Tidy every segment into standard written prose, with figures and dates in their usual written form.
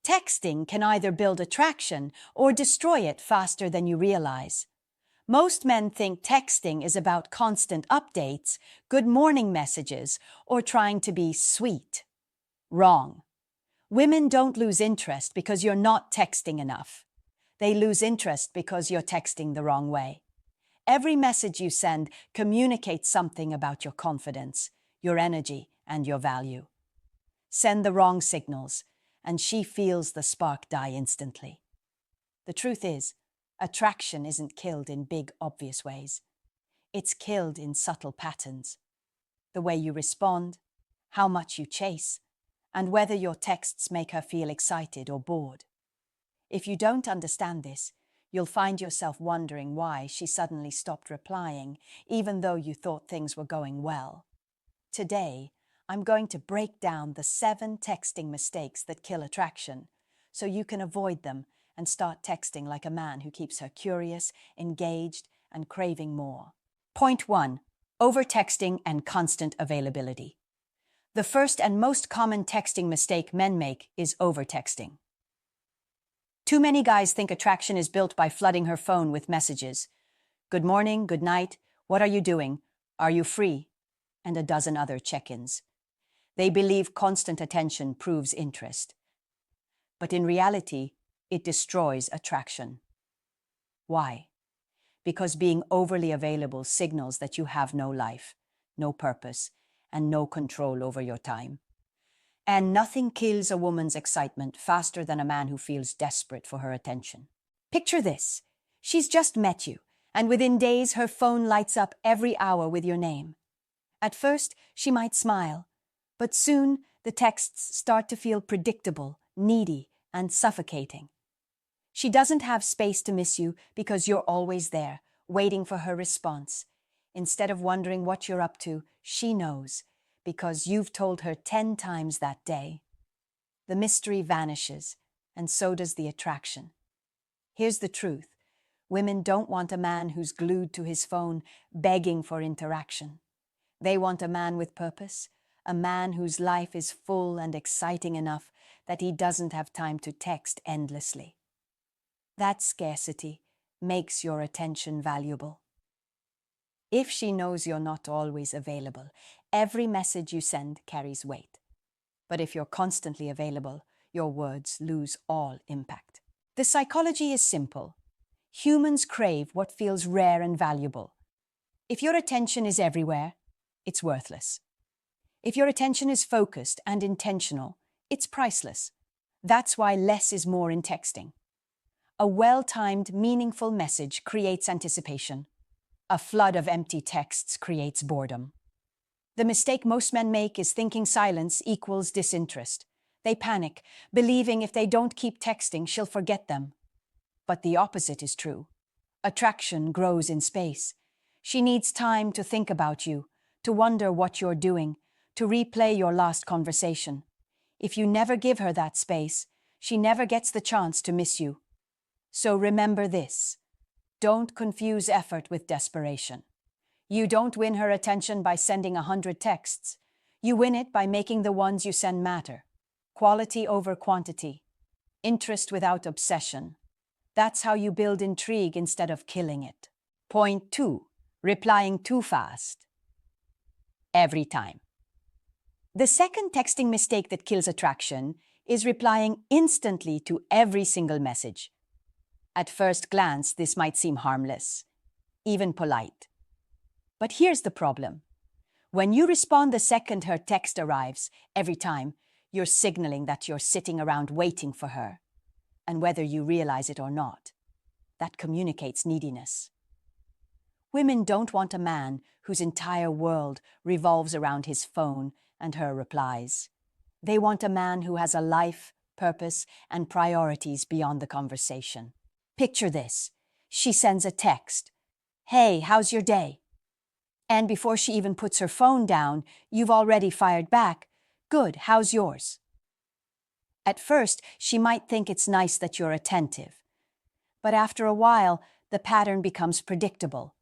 Texting can either build attraction or destroy it faster than you realize. Most men think texting is about constant updates, good morning messages, or trying to be sweet. Wrong. Women don't lose interest because you're not texting enough. They lose interest because you're texting the wrong way. Every message you send communicates something about your confidence, your energy, and your value. Send the wrong signals, and she feels the spark die instantly. The truth is, attraction isn't killed in big, obvious ways. It's killed in subtle patterns. The way you respond, how much you chase, and whether your texts make her feel excited or bored. If you don't understand this, you'll find yourself wondering why she suddenly stopped replying, even though you thought things were going well. Today, I'm going to break down the 7 texting mistakes that kill attraction, so you can avoid them and start texting like a man who keeps her curious, engaged, and craving more. Point 1. Over-texting and constant availability. The first and most common texting mistake men make is over-texting. Too many guys think attraction is built by flooding her phone with messages. Good morning, good night, what are you doing? Are you free? And a dozen other check-ins. They believe constant attention proves interest. But in reality, it destroys attraction. Why? Because being overly available signals that you have no life, no purpose, and no control over your time. And nothing kills a woman's excitement faster than a man who feels desperate for her attention. Picture this. She's just met you, and within days her phone lights up every hour with your name. At first, she might smile, but soon the texts start to feel predictable, needy, and suffocating. She doesn't have space to miss you because you're always there, waiting for her response. Instead of wondering what you're up to, she knows, because you've told her 10 times that day. The mystery vanishes, and so does the attraction. Here's the truth. Women don't want a man who's glued to his phone, begging for interaction. They want a man with purpose, a man whose life is full and exciting enough that he doesn't have time to text endlessly. That scarcity makes your attention valuable. If she knows you're not always available, every message you send carries weight. But if you're constantly available, your words lose all impact. The psychology is simple. Humans crave what feels rare and valuable. If your attention is everywhere, it's worthless. If your attention is focused and intentional, it's priceless. That's why less is more in texting. A well-timed, meaningful message creates anticipation. A flood of empty texts creates boredom. The mistake most men make is thinking silence equals disinterest. They panic, believing if they don't keep texting, she'll forget them. But the opposite is true. Attraction grows in space. She needs time to think about you, to wonder what you're doing, to replay your last conversation. If you never give her that space, she never gets the chance to miss you. So remember this. Don't confuse effort with desperation. You don't win her attention by sending 100 texts. You win it by making the ones you send matter. Quality over quantity. Interest without obsession. That's how you build intrigue instead of killing it. Point 2. Replying too fast. Every time. The second texting mistake that kills attraction is replying instantly to every single message. At first glance, this might seem harmless, even polite. But here's the problem. When you respond the second her text arrives, every time, you're signaling that you're sitting around waiting for her. And whether you realize it or not, that communicates neediness. Women don't want a man whose entire world revolves around his phone and her replies. They want a man who has a life, purpose, and priorities beyond the conversation. Picture this. She sends a text. Hey, how's your day? And before she even puts her phone down, you've already fired back. Good, how's yours? At first, she might think it's nice that you're attentive. But after a while, the pattern becomes predictable.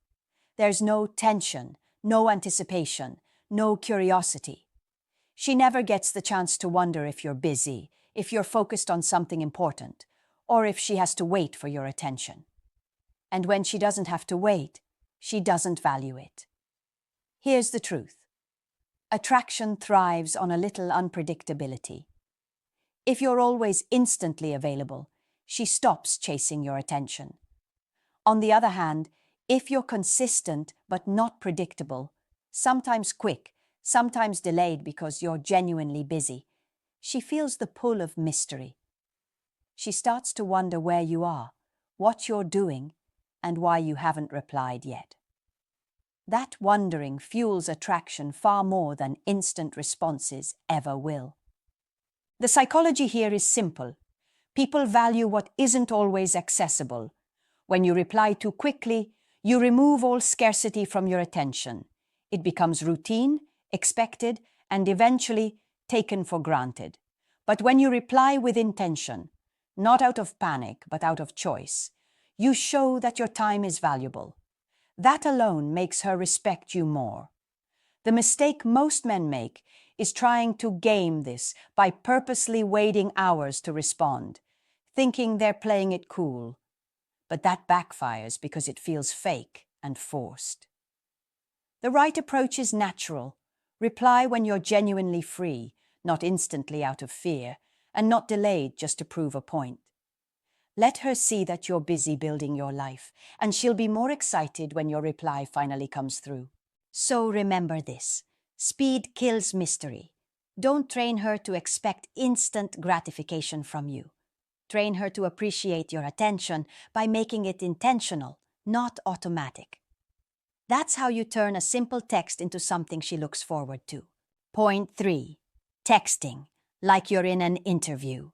There's no tension, no anticipation, no curiosity. She never gets the chance to wonder if you're busy, if you're focused on something important, or if she has to wait for your attention. And when she doesn't have to wait, she doesn't value it. Here's the truth. Attraction thrives on a little unpredictability. If you're always instantly available, she stops chasing your attention. On the other hand, if you're consistent but not predictable, sometimes quick, sometimes delayed because you're genuinely busy, she feels the pull of mystery. She starts to wonder where you are, what you're doing, and why you haven't replied yet. That wondering fuels attraction far more than instant responses ever will. The psychology here is simple. People value what isn't always accessible. When you reply too quickly, you remove all scarcity from your attention. It becomes routine, expected, and eventually taken for granted. But when you reply with intention, not out of panic but out of choice, you show that your time is valuable. That alone makes her respect you more. The mistake most men make is trying to game this by purposely waiting hours to respond, thinking they're playing it cool. But that backfires because it feels fake and forced. The right approach is natural. Reply when you're genuinely free, not instantly out of fear, and not delayed just to prove a point. Let her see that you're busy building your life, and she'll be more excited when your reply finally comes through. So remember this: speed kills mystery. Don't train her to expect instant gratification from you. Train her to appreciate your attention by making it intentional, not automatic. That's how you turn a simple text into something she looks forward to. Point 3. Texting, like you're in an interview.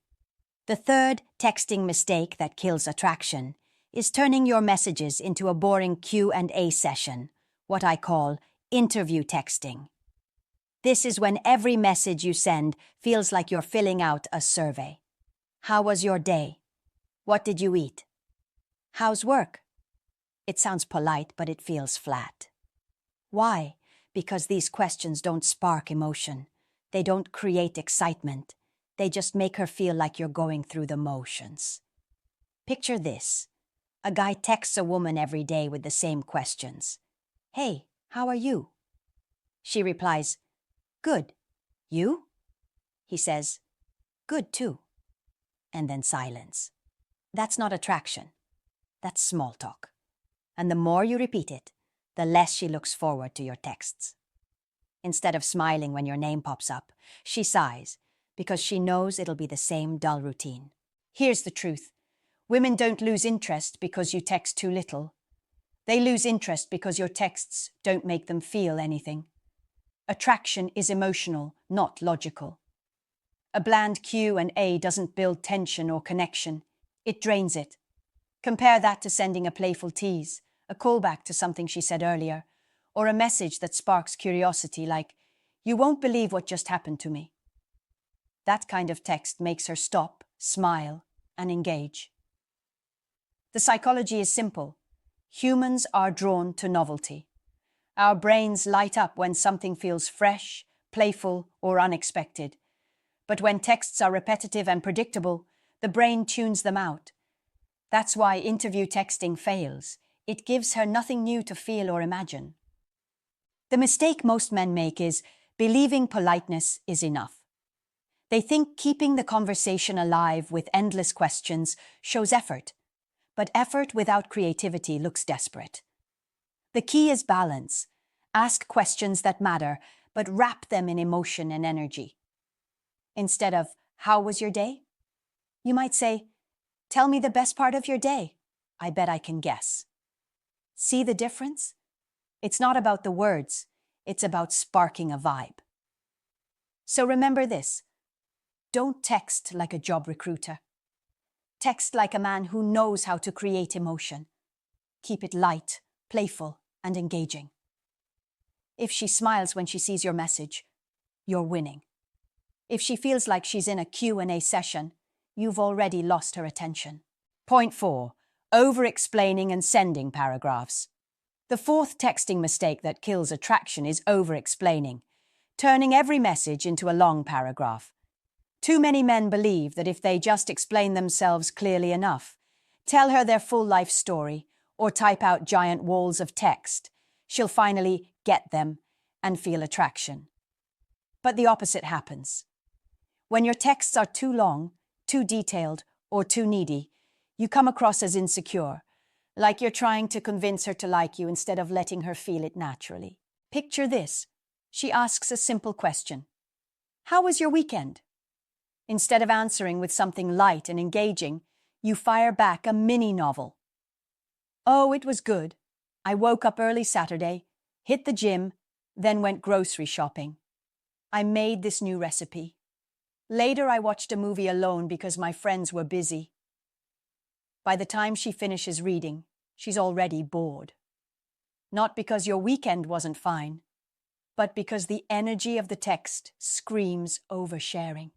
The third texting mistake that kills attraction is turning your messages into a boring Q&A session, what I call interview texting. This is when every message you send feels like you're filling out a survey. How was your day? What did you eat? How's work? It sounds polite, but it feels flat. Why? Because these questions don't spark emotion. They don't create excitement. They just make her feel like you're going through the motions. Picture this. A guy texts a woman every day with the same questions. Hey, how are you? She replies, good. You? He says, good too. And then silence. That's not attraction. That's small talk. And the more you repeat it, the less she looks forward to your texts. Instead of smiling when your name pops up, she sighs, because she knows it'll be the same dull routine. Here's the truth. Women don't lose interest because you text too little. They lose interest because your texts don't make them feel anything. Attraction is emotional, not logical. A bland Q&A doesn't build tension or connection. It drains it. Compare that to sending a playful tease, a callback to something she said earlier, or a message that sparks curiosity like, "You won't believe what just happened to me." That kind of text makes her stop, smile, and engage. The psychology is simple. Humans are drawn to novelty. Our brains light up when something feels fresh, playful, or unexpected. But when texts are repetitive and predictable, the brain tunes them out. That's why interview texting fails. It gives her nothing new to feel or imagine. The mistake most men make is believing politeness is enough. They think keeping the conversation alive with endless questions shows effort, but effort without creativity looks desperate. The key is balance. Ask questions that matter, but wrap them in emotion and energy. Instead of, "How was your day?" you might say, "Tell me the best part of your day. I bet I can guess." See the difference? It's not about the words. It's about sparking a vibe. So remember this. Don't text like a job recruiter. Text like a man who knows how to create emotion. Keep it light, playful, and engaging. If she smiles when she sees your message, you're winning. If she feels like she's in a Q&A session, you've already lost her attention. Point 4. Over-explaining and sending paragraphs. The fourth texting mistake that kills attraction is over-explaining, turning every message into a long paragraph. Too many men believe that if they just explain themselves clearly enough, tell her their full life story, or type out giant walls of text, she'll finally get them and feel attraction. But the opposite happens. When your texts are too long, too detailed, or too needy, you come across as insecure, like you're trying to convince her to like you instead of letting her feel it naturally. Picture this. She asks a simple question. How was your weekend? Instead of answering with something light and engaging, you fire back a mini novel. Oh, it was good. I woke up early Saturday, hit the gym, then went grocery shopping. I made this new recipe. Later, I watched a movie alone because my friends were busy. By the time she finishes reading, she's already bored. Not because your weekend wasn't fine, but because the energy of the text screams oversharing.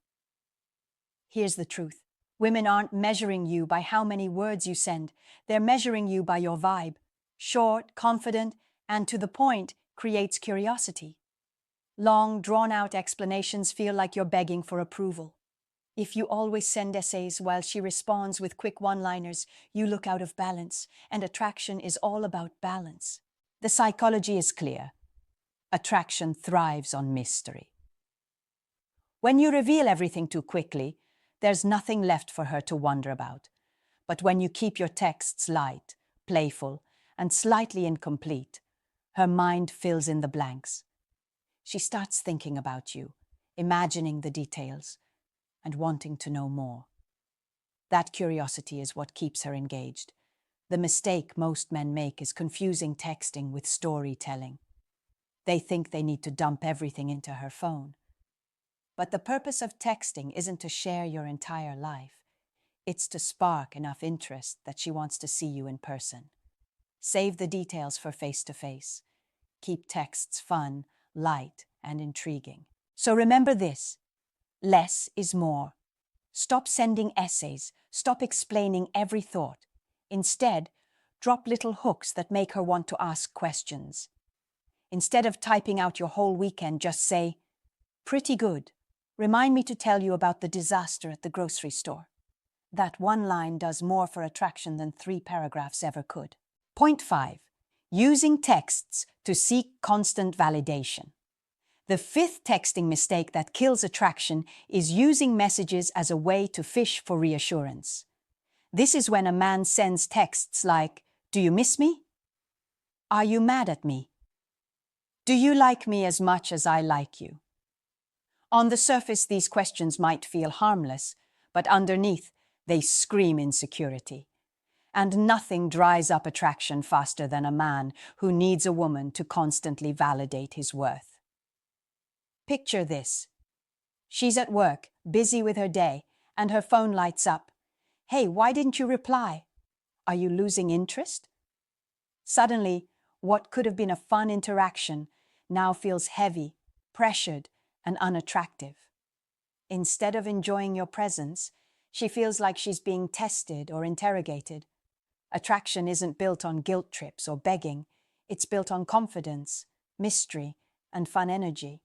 Here's the truth. Women aren't measuring you by how many words you send. They're measuring you by your vibe. Short, confident, and to the point creates curiosity. Long, drawn-out explanations feel like you're begging for approval. If you always send essays while she responds with quick one-liners, you look out of balance, and attraction is all about balance. The psychology is clear. Attraction thrives on mystery. When you reveal everything too quickly, there's nothing left for her to wonder about. But when you keep your texts light, playful, and slightly incomplete, her mind fills in the blanks. She starts thinking about you, imagining the details, and wanting to know more. That curiosity is what keeps her engaged. The mistake most men make is confusing texting with storytelling. They think they need to dump everything into her phone. But the purpose of texting isn't to share your entire life. It's to spark enough interest that she wants to see you in person. Save the details for face-to-face. Keep texts fun, light, and intriguing. So remember this. Less is more. Stop sending essays. Stop explaining every thought. Instead, drop little hooks that make her want to ask questions. Instead of typing out your whole weekend, just say, "Pretty good. Remind me to tell you about the disaster at the grocery store." That one line does more for attraction than 3 paragraphs ever could. Point 5. Using texts to seek constant validation. The 5th texting mistake that kills attraction is using messages as a way to fish for reassurance. This is when a man sends texts like, "Do you miss me? Are you mad at me? Do you like me as much as I like you?" On the surface, these questions might feel harmless, but underneath, they scream insecurity. And nothing dries up attraction faster than a man who needs a woman to constantly validate his worth. Picture this. She's at work, busy with her day, and her phone lights up. "Hey, why didn't you reply? Are you losing interest?" Suddenly, what could have been a fun interaction now feels heavy, pressured, and unattractive. Instead of enjoying your presence, she feels like she's being tested or interrogated. Attraction isn't built on guilt trips or begging. It's built on confidence, mystery, and fun energy.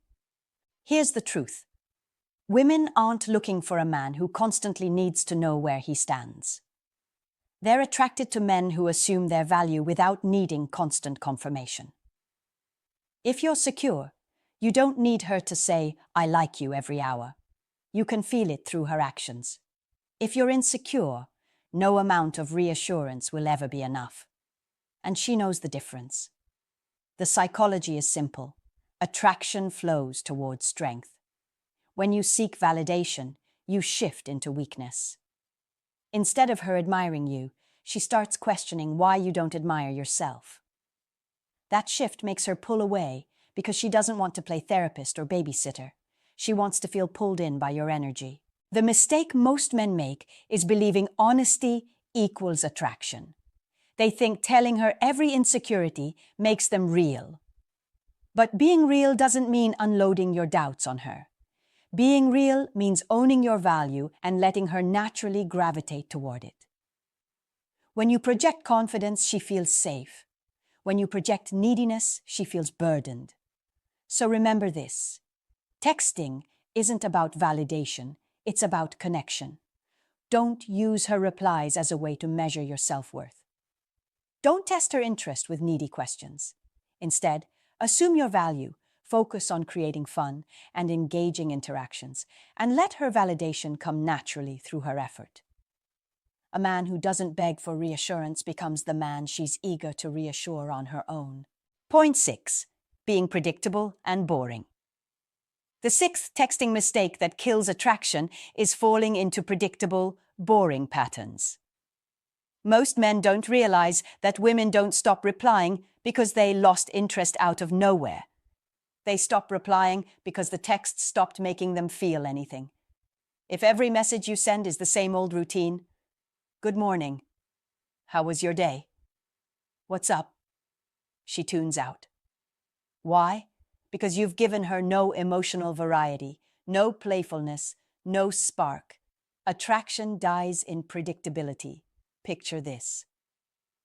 Here's the truth. Women aren't looking for a man who constantly needs to know where he stands. They're attracted to men who assume their value without needing constant confirmation. If you're secure, you don't need her to say, "I like you" every hour. You can feel it through her actions. If you're insecure, no amount of reassurance will ever be enough. And she knows the difference. The psychology is simple. Attraction flows towards strength. When you seek validation, you shift into weakness. Instead of her admiring you, she starts questioning why you don't admire yourself. That shift makes her pull away because she doesn't want to play therapist or babysitter. She wants to feel pulled in by your energy. The mistake most men make is believing honesty equals attraction. They think telling her every insecurity makes them real. But being real doesn't mean unloading your doubts on her. Being real means owning your value and letting her naturally gravitate toward it. When you project confidence, she feels safe. When you project neediness, she feels burdened. So remember this. Texting isn't about validation. It's about connection. Don't use her replies as a way to measure your self-worth. Don't test her interest with needy questions. Instead, assume your value, focus on creating fun and engaging interactions, and let her validation come naturally through her effort. A man who doesn't beg for reassurance becomes the man she's eager to reassure on her own. Point 6. Being predictable and boring. The sixth texting mistake that kills attraction is falling into predictable, boring patterns. Most men don't realize that women don't stop replying because they lost interest out of nowhere. They stop replying because the text stopped making them feel anything. If every message you send is the same old routine, "Good morning. How was your day? What's up?" she tunes out. Why? Because you've given her no emotional variety, no playfulness, no spark. Attraction dies in predictability. Picture this.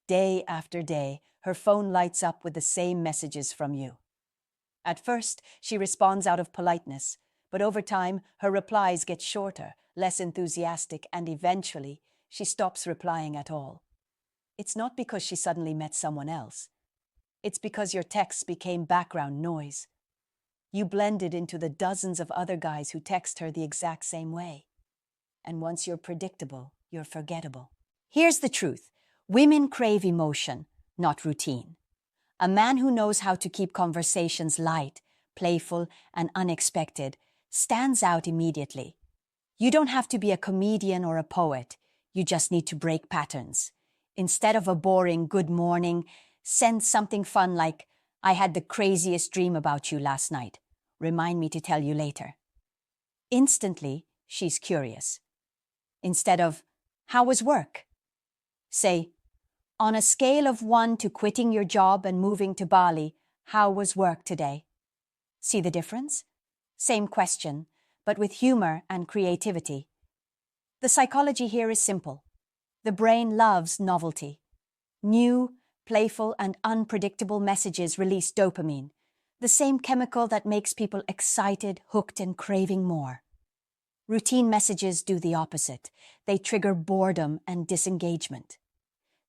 Day after day, her phone lights up with the same messages from you. At first, she responds out of politeness, but over time, her replies get shorter, less enthusiastic, and eventually, she stops replying at all. It's not because she suddenly met someone else. It's because your texts became background noise. You blended into the dozens of other guys who text her the exact same way. And once you're predictable, you're forgettable. Here's the truth. Women crave emotion, not routine. A man who knows how to keep conversations light, playful, and unexpected stands out immediately. You don't have to be a comedian or a poet. You just need to break patterns. Instead of a boring "good morning," send something fun like, "I had the craziest dream about you last night. Remind me to tell you later." Instantly, she's curious. Instead of, "How was work?" say, "On a scale of 1 to quitting your job and moving to Bali, how was work today?" See the difference? Same question, but with humor and creativity. The psychology here is simple. The brain loves novelty. New, playful, and unpredictable messages release dopamine, the same chemical that makes people excited, hooked, and craving more. Routine messages do the opposite. They trigger boredom and disengagement.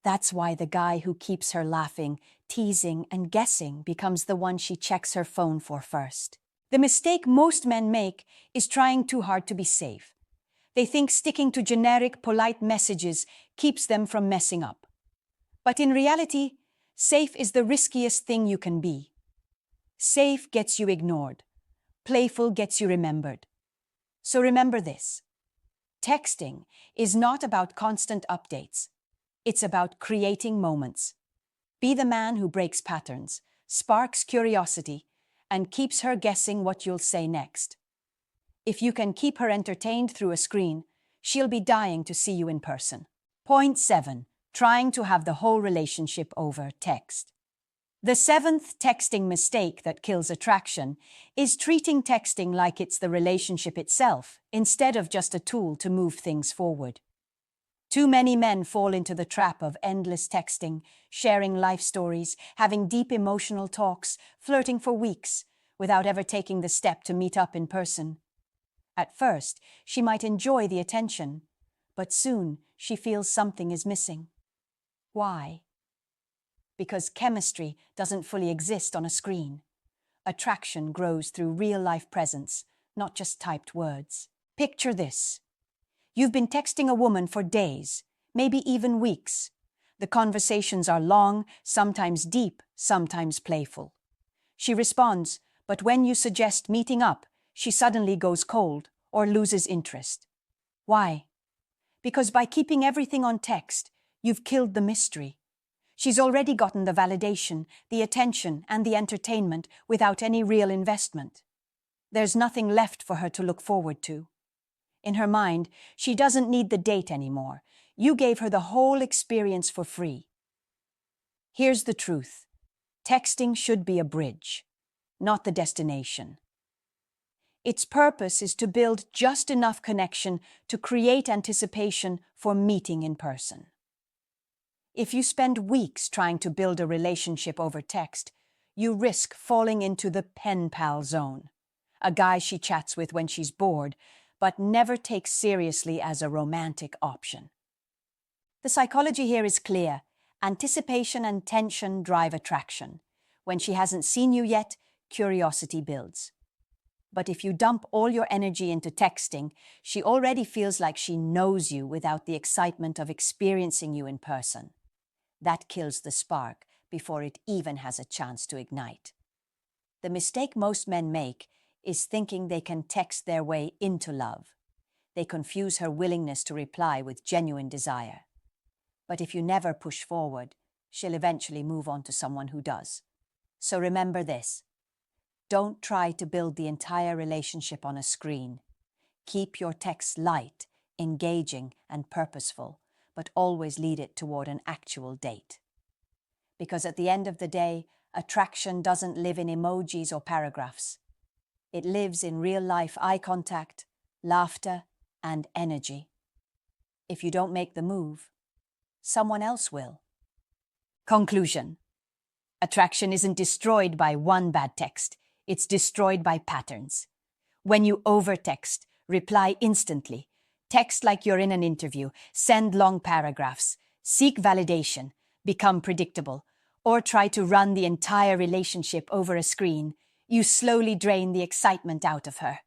That's why the guy who keeps her laughing, teasing, and guessing becomes the one she checks her phone for first. The mistake most men make is trying too hard to be safe. They think sticking to generic, polite messages keeps them from messing up. But in reality, safe is the riskiest thing you can be. Safe gets you ignored. Playful gets you remembered. So remember this. Texting is not about constant updates. It's about creating moments. Be the man who breaks patterns, sparks curiosity, and keeps her guessing what you'll say next. If you can keep her entertained through a screen, she'll be dying to see you in person. Point 7. Trying to have the whole relationship over text. The seventh texting mistake that kills attraction is treating texting like it's the relationship itself, instead of just a tool to move things forward. Too many men fall into the trap of endless texting, sharing life stories, having deep emotional talks, flirting for weeks, without ever taking the step to meet up in person. At first, she might enjoy the attention, but soon she feels something is missing. Why? Because chemistry doesn't fully exist on a screen. Attraction grows through real-life presence, not just typed words. Picture this. You've been texting a woman for days, maybe even weeks. The conversations are long, sometimes deep, sometimes playful. She responds, but when you suggest meeting up, she suddenly goes cold or loses interest. Why? Because by keeping everything on text, you've killed the mystery. She's already gotten the validation, the attention, and the entertainment without any real investment. There's nothing left for her to look forward to. In her mind, she doesn't need the date anymore. You gave her the whole experience for free. Here's the truth. Texting should be a bridge, not the destination. Its purpose is to build just enough connection to create anticipation for meeting in person. If you spend weeks trying to build a relationship over text, you risk falling into the pen pal zone. A guy she chats with when she's bored, but never takes seriously as a romantic option. The psychology here is clear. Anticipation and tension drive attraction. When she hasn't seen you yet, curiosity builds. But if you dump all your energy into texting, she already feels like she knows you without the excitement of experiencing you in person. That kills the spark before it even has a chance to ignite. The mistake most men make is thinking they can text their way into love. They confuse her willingness to reply with genuine desire. But if you never push forward, she'll eventually move on to someone who does. So remember this. Don't try to build the entire relationship on a screen. Keep your texts light, engaging, and purposeful, but always lead it toward an actual date. Because at the end of the day, attraction doesn't live in emojis or paragraphs. It lives in real-life eye contact, laughter, and energy. If you don't make the move, someone else will. Conclusion. Attraction isn't destroyed by one bad text. It's destroyed by patterns. When you overtext, reply instantly. Text like you're in an interview. Send long paragraphs. Seek validation. Become predictable. Or try to run the entire relationship over a screen. You slowly drain the excitement out of her.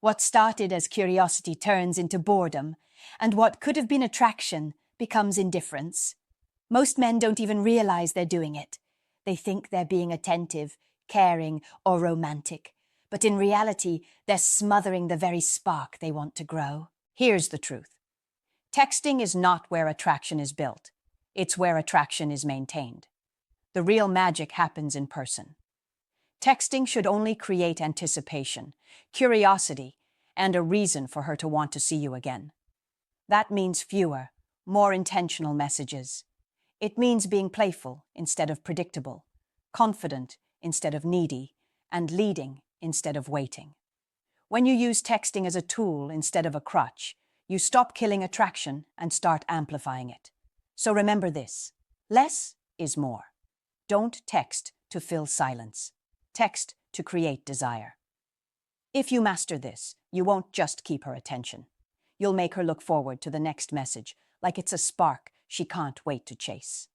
What started as curiosity turns into boredom, and what could have been attraction becomes indifference. Most men don't even realize they're doing it. They think they're being attentive, caring, or romantic, but in reality, they're smothering the very spark they want to grow. Here's the truth. Texting is not where attraction is built. It's where attraction is maintained. The real magic happens in person. Texting should only create anticipation, curiosity, and a reason for her to want to see you again. That means fewer, more intentional messages. It means being playful instead of predictable, confident instead of needy, and leading instead of waiting. When you use texting as a tool instead of a crutch, you stop killing attraction and start amplifying it. So remember this: less is more. Don't text to fill silence. Text to create desire. If you master this, you won't just keep her attention. You'll make her look forward to the next message like it's a spark she can't wait to chase.